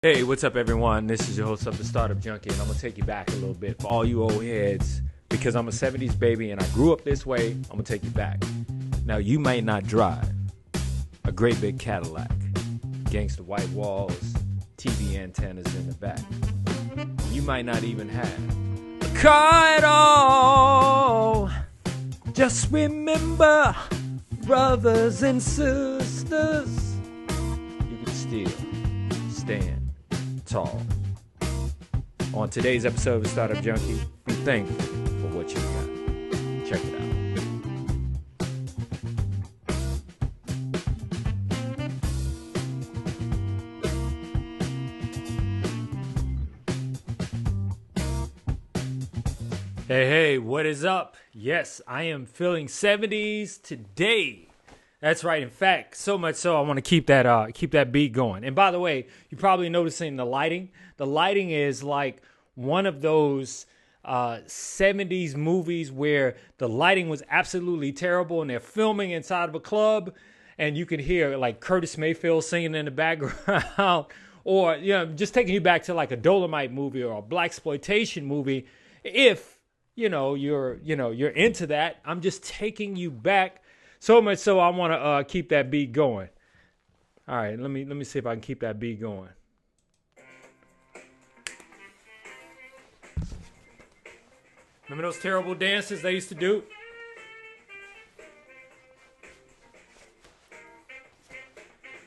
Hey, what's up, everyone? This is your host of the Startup Junkie, and I'm gonna take you back a little bit for all you old heads, because I'm a 70s baby and I grew up this way. I'm gonna take you back. Now, you might not drive a great big Cadillac, gangster white walls, TV antennas in the back. You might not even have a car at all. Just remember, brothers and sisters, you can still stand tall. On today's episode of the Startup Junkie, be thankful for what you got. Check it out. Hey, what is up? Yes, I am feeling 70s today. That's right. In fact, so much so I want to keep that beat going. And by the way, you're probably noticing the lighting. The lighting is like one of those 70s movies where the lighting was absolutely terrible and they're filming inside of a club and you can hear like Curtis Mayfield singing in the background or just taking you back to like a Dolomite movie or a blaxploitation movie. If you're into that, I'm just taking you back. So much so I want to keep that beat going. All right, let me see if I can keep that beat going. Remember those terrible dances they used to do?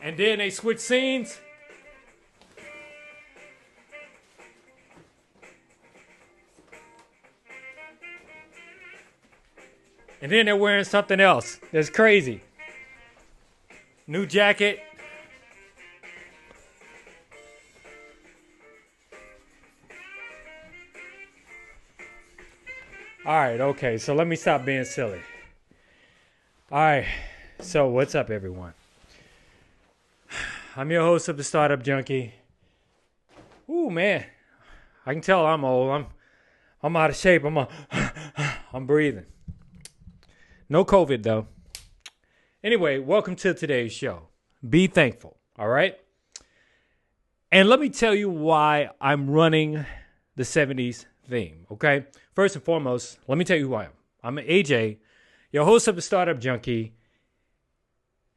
And then they switch scenes. And then they're wearing something else. That's crazy. New jacket. All right, okay. So let me stop being silly. All right. So what's up, everyone? I'm your host of the Startup Junkie. Ooh, man. I can tell I'm old. I'm out of shape. I'm breathing. No COVID, though. Anyway, welcome to today's show. Be thankful, all right? And let me tell you why I'm running the 70s theme, okay? First and foremost, let me tell you who I am. I'm AJ, your host of the Startup Junkie,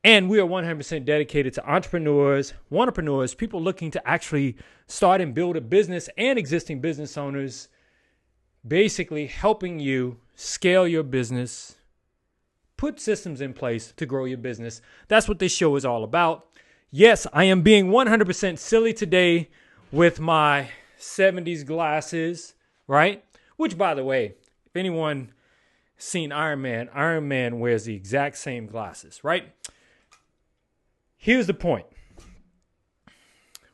and we are 100% dedicated to entrepreneurs, wantrepreneurs, people looking to actually start and build a business, and existing business owners, basically helping you scale your business, put systems in place to grow your business. That's what this show is all about. Yes, I am being 100% silly today with my 70s glasses, right? Which, by the way, if anyone seen Iron Man wears the exact same glasses, right? Here's the point.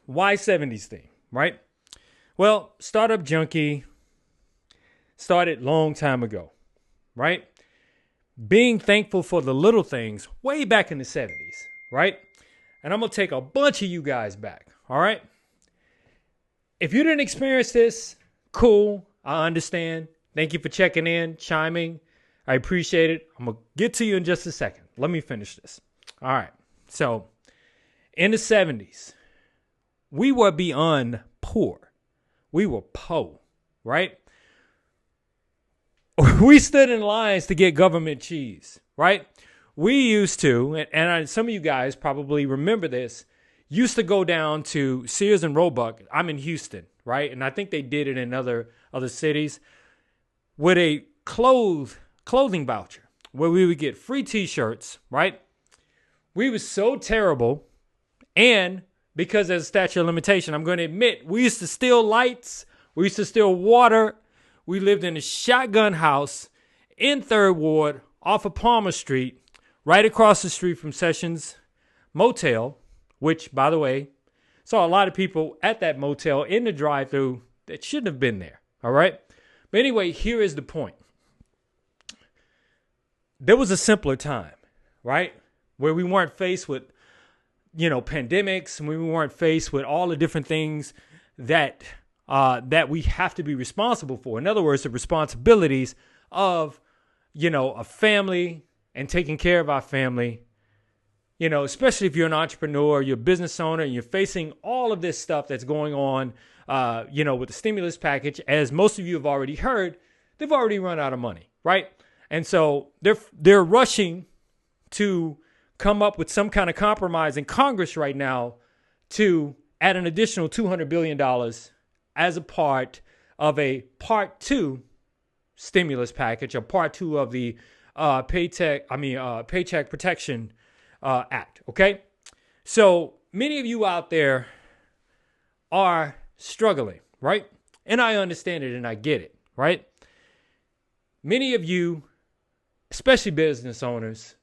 Why 70s theme, right? Well, Startup Junkie started long time ago, right? Being thankful for the little things way back in the 70s, right? And I'm going to take a bunch of you guys back, all right? If you didn't experience this, cool. I understand. Thank you for checking in, chiming. I appreciate it. I'm going to get to you in just a second. Let me finish this. All right. So in the 70s, we were beyond poor. We were po, right? We stood in lines to get government cheese, right? We used to, and some of you guys probably remember this, used to go down to Sears and Roebuck. I'm in Houston, right? And I think they did it in other cities with a clothing voucher where we would get free T-shirts, right? We were so terrible, and because there's a statute of limitation, I'm going to admit, we used to steal lights, we used to steal water. We lived in a shotgun house in 3rd Ward off of Palmer Street, right across the street from Sessions Motel, which, by the way, saw a lot of people at that motel in the drive-thru that shouldn't have been there, all right? But anyway, here is the point. There was a simpler time, right, where we weren't faced with, pandemics, and we weren't faced with all the different things that we have to be responsible for. In other words, the responsibilities of, a family and taking care of our family especially if you're an entrepreneur, you're a business owner, and you're facing all of this stuff that's going on, with the stimulus package. As most of you have already heard, they've already run out of money, right? And so they're rushing to come up with some kind of compromise in Congress right now to add an additional $200 billion as a part of a Part 2 stimulus package, or Part 2 of the Paycheck Protection Act, okay? So many of you out there are struggling, right? And I understand it and I get it, right? Many of you, especially business owners,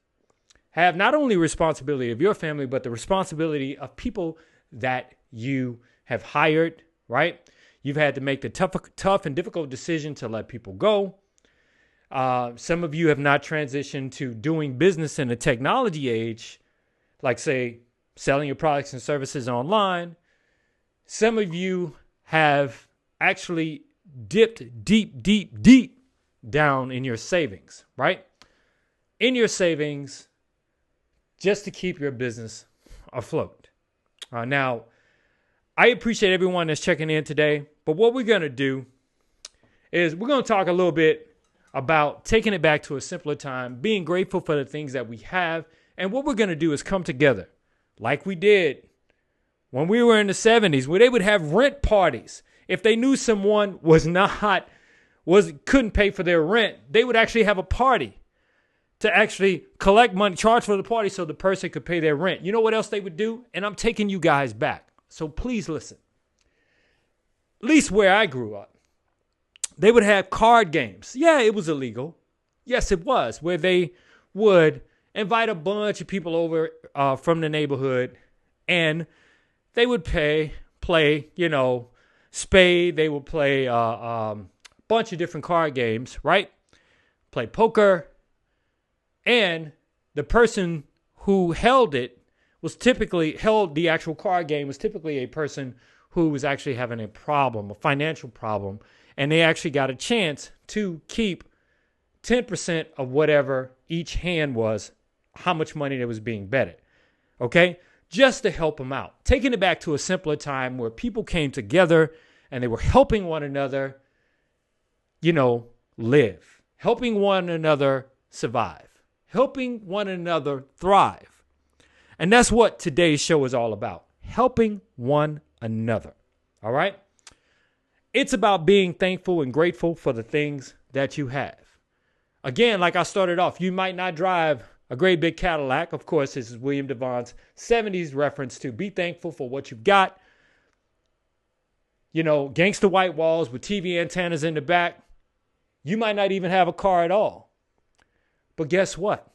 have not only responsibility of your family, but the responsibility of people that you have hired, right? You've had to make the tough and difficult decision to let people go. Some of you have not transitioned to doing business in the technology age, like, say, selling your products and services online. Some of you have actually dipped deep down in your savings, right? In your savings, just to keep your business afloat. Now, I appreciate everyone that's checking in today, but what we're going to do is we're going to talk a little bit about taking it back to a simpler time, being grateful for the things that we have, and what we're going to do is come together like we did when we were in the 70s, where they would have rent parties. If they knew someone couldn't pay for their rent, they would actually have a party to actually collect money, charge for the party so the person could pay their rent. You know what else they would do? And I'm taking you guys back, so please listen. At least where I grew up, they would have card games. Yeah, it was illegal. Yes, it was, where they would invite a bunch of people over from the neighborhood, and they would play, spade. They would play a bunch of different card games, right? Play poker. And the person who held the actual card game was typically a person who was actually having a financial problem. And they actually got a chance to keep 10% of whatever each hand was, how much money that was being betted. Okay? Just to help them out. Taking it back to a simpler time where people came together and they were helping one another, live. Helping one another survive. Helping one another thrive. And that's what today's show is all about. Helping one another. All right? It's about being thankful and grateful for the things that you have. Again, like I started off, you might not drive a great big Cadillac. Of course, this is William Devon's 70s reference to be thankful for what you've got. Gangster white walls with TV antennas in the back. You might not even have a car at all. But guess what?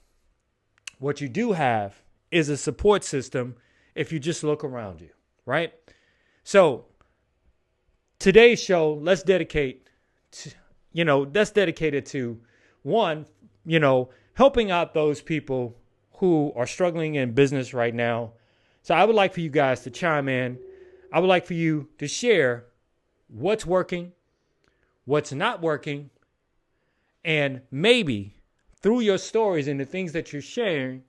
What you do have is a support system if you just look around you, right? So today's show, let's dedicate it to one, helping out those people who are struggling in business right now. So I would like for you guys to chime in. I would like for you to share what's working, what's not working, and maybe through your stories and the things that you're sharing,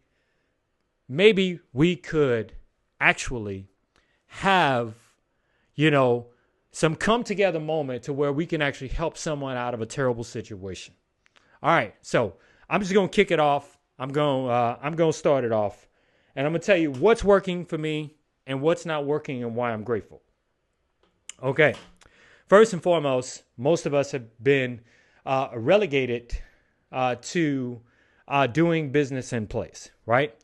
maybe we could actually have, some come together moment to where we can actually help someone out of a terrible situation. All right. So I'm just going to kick it off. I'm going to start it off, and I'm going to tell you what's working for me and what's not working and why I'm grateful. Okay. First and foremost, most of us have been relegated to doing business in place, right?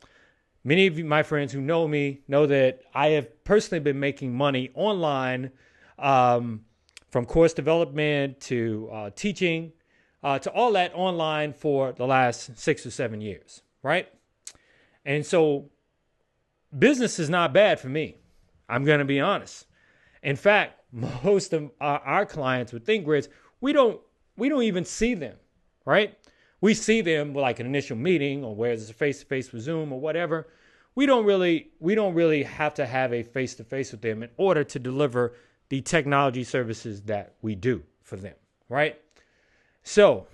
Many of you, my friends who know me, know that I have personally been making money online, from course development to teaching, to all that online for the last 6 or 7 years, right? And so business is not bad for me. I'm going to be honest. In fact, most of our clients with ThinkGrids, we don't even see them, right? We see them like an initial meeting, or where there's a face-to-face with Zoom or whatever. We don't really have to have a face-to-face with them in order to deliver the technology services that we do for them, right? So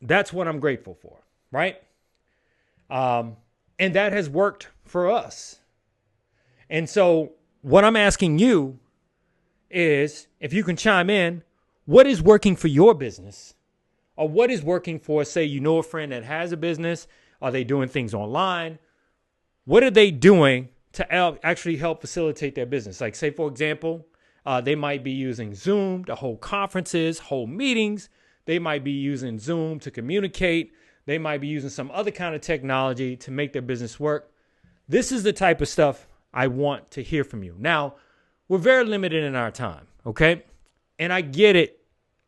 that's what I'm grateful for, right? And that has worked for us. And so what I'm asking you is, if you can chime in, what is working for your business? Or what is working for, say, you know a friend that has a business? Are they doing things online? What are they doing to actually help facilitate their business? Like, say, for example, they might be using Zoom to hold conferences, hold meetings. They might be using Zoom to communicate. They might be using some other kind of technology to make their business work. This is the type of stuff I want to hear from you. Now, we're very limited in our time, okay? And I get it.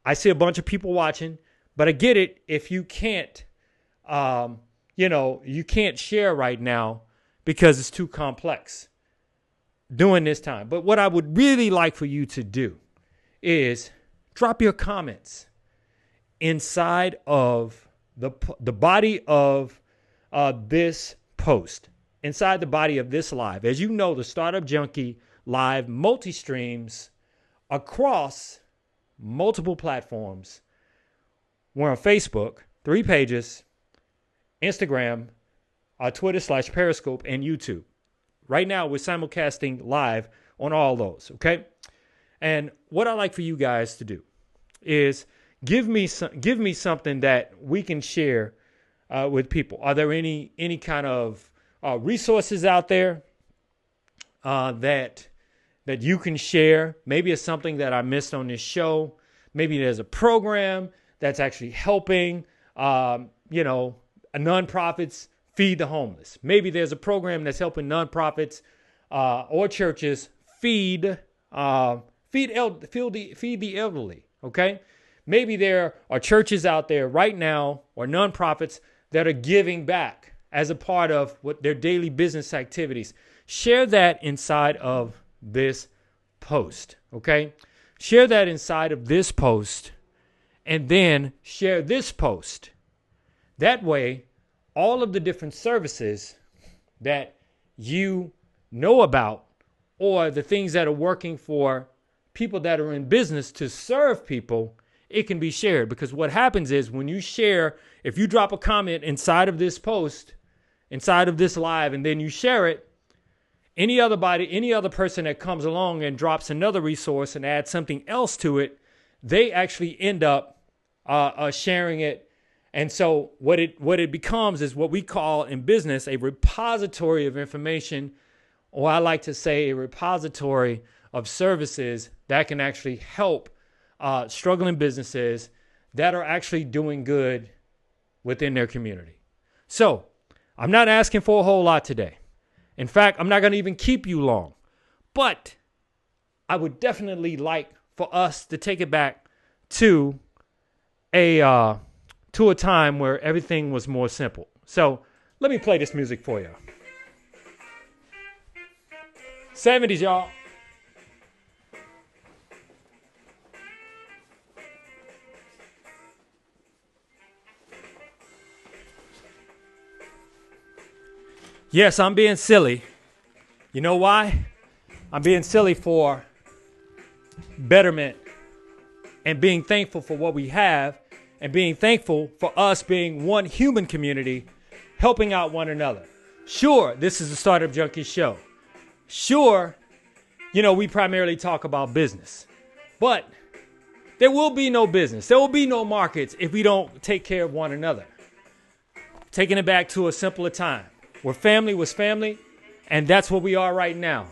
I see a bunch of people watching, but I get it if you can't, you can't share right now because it's too complex during this time. But what I would really like for you to do is drop your comments inside of the body of this post, inside the body of this live. As you know, the Startup Junkie Live multi-streams across multiple platforms. We're on Facebook, 3 pages, Instagram, Twitter / Periscope, and YouTube. Right now, we're simulcasting live on all those, okay? And what I'd like for you guys to do is give me something that we can share with people. Are there any kind of resources out there that you can share? Maybe it's something that I missed on this show. Maybe there's a program that's actually helping, nonprofits feed the homeless. Maybe there's a program that's helping nonprofits or churches feed the elderly. Okay. Maybe there are churches out there right now or nonprofits that are giving back as a part of what their daily business activities. Share that inside of this post. Okay. Share that inside of this post, and then share this post. That way, all of the different services that you know about, or the things that are working for people that are in business to serve people, it can be shared. Because what happens is, when you share, if you drop a comment inside of this post, inside of this live, and then you share it, any other person that comes along and drops another resource and adds something else to it, they actually end up sharing it. And so what it becomes is what we call in business a repository of information, or I like to say a repository of services that can actually help struggling businesses that are actually doing good within their community. So I'm not asking for a whole lot today. In fact, I'm not going to even keep you long. But I would definitely like for us to take it back to a time where everything was more simple. So let me play this music for you. 70s, y'all. Yes, I'm being silly. You know why? I'm being silly for betterment and being thankful for what we have, and being thankful for us being one human community, helping out one another. Sure, this is a Startup Junkie show. Sure, we primarily talk about business. But there will be no business. There will be no markets if we don't take care of one another. Taking it back to a simpler time, where family was family, and that's what we are right now.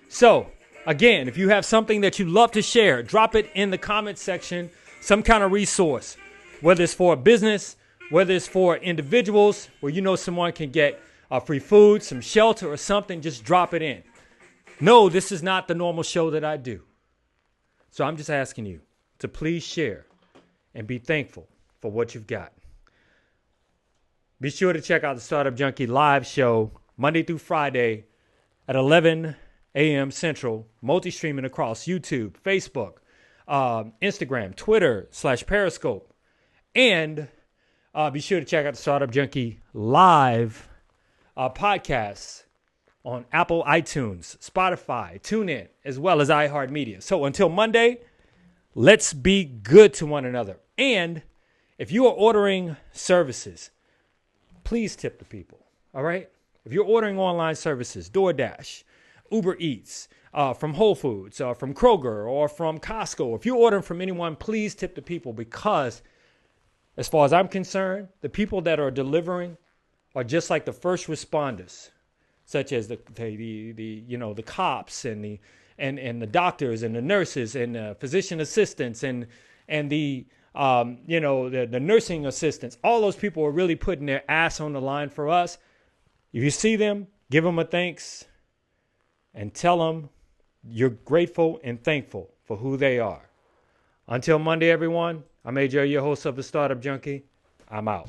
So, again, if you have something that you love to share, drop it in the comment section, some kind of resource, whether it's for a business, whether it's for individuals, where someone can get free food, some shelter or something, just drop it in. No, this is not the normal show that I do. So I'm just asking you to please share and be thankful for what you've got. Be sure to check out the Startup Junkie Live Show Monday through Friday at 11 a.m. Central, multi-streaming across YouTube, Facebook, Instagram, Twitter / Periscope. And be sure to check out the Startup Junkie Live podcasts on Apple, iTunes, Spotify, TuneIn, as well as iHeart Media. So until Monday, let's be good to one another. And if you are ordering services, please tip the people, all right? If you're ordering online services, DoorDash, Uber Eats, from Whole Foods, from Kroger, or from Costco, if you're ordering from anyone, please tip the people, because as far as I'm concerned, the people that are delivering are just like the first responders, such as the cops and the doctors and the nurses and the physician assistants and the nursing assistants. All those people are really putting their ass on the line for us. If you see them, give them a thanks and tell them you're grateful and thankful for who they are. Until Monday, everyone, I'm AJ, your host of the Startup Junkie. I'm out.